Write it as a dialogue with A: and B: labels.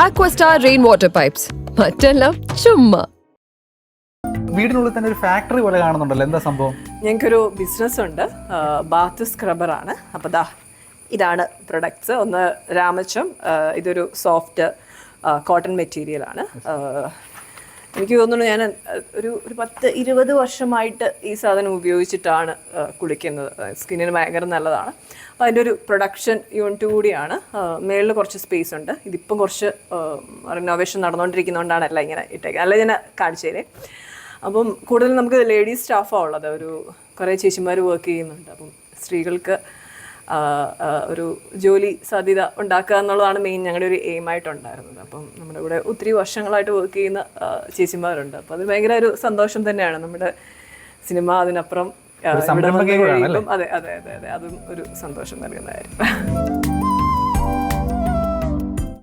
A: Aquastar rainwater pipes. മറ്റെല്ലാം ചുമ്മാ.
B: വീടിനുള്ളിൽ തന്നെ ഒരു ഫാക്ടറി പോലെ കാണുന്നുണ്ടല്ലോ, എന്താ സംഭവം?
C: ഞങ്ങൾക്കൊരു ബിസിനസ് ഉണ്ട്, ബാത്ത് സ്ക്രബറാണ്. അപ്പോൾ ഇതാണ് പ്രൊഡക്ട്സ്. ഒന്ന് രാമച്ചം, ഇതൊരു സോഫ്റ്റ് കോട്ടൺ മെറ്റീരിയലാണ്. എനിക്ക് തോന്നുന്നു ഞാൻ ഒരു 10-20 വർഷമായിട്ട് ഈ സാധനം ഉപയോഗിച്ചിട്ടാണ് കുളിക്കുന്നത്. സ്കിന്നിന് ഭയങ്കര നല്ലതാണ്. അപ്പോൾ അതിൻ്റെ ഒരു പ്രൊഡക്ഷൻ യൂണിറ്റ് കൂടിയാണ്. മേളിൽ കുറച്ച് സ്പേസ് ഉണ്ട്. ഇതിപ്പം കുറച്ച് റിനോവേഷൻ നടന്നുകൊണ്ടിരിക്കുന്നതുകൊണ്ടാണ് എല്ലാം ഇങ്ങനെ ഇട്ടേക്കുന്നത്. അല്ല, ഞാൻ കാണിച്ചു തരേ. അപ്പം കൂടുതൽ നമുക്ക് ലേഡീസ് സ്റ്റാഫാണ് ഉള്ളത്. ഒരു കുറേ ചേച്ചിമാർ വർക്ക് ചെയ്യുന്നുണ്ട്. അപ്പം സ്ത്രീകൾക്ക് ഒരു ജോലി സാധ്യത ഉണ്ടാക്കുക എന്നുള്ളതാണ് മെയിൻ ഞങ്ങളുടെ ഒരു എയിമായിട്ടുണ്ടായിരുന്നത്. അപ്പം നമ്മുടെ കൂടെ ഒത്തിരി വർഷങ്ങളായിട്ട് വർക്ക് ചെയ്യുന്ന ചേച്ചിമാരുണ്ട്. അപ്പോൾ അത് ഭയങ്കര ഒരു സന്തോഷം തന്നെയാണ്. നമ്മുടെ സിനിമ അതിനപ്പുറം അതെ, അതും ഒരു സന്തോഷം നൽകുന്നതായിരുന്നു.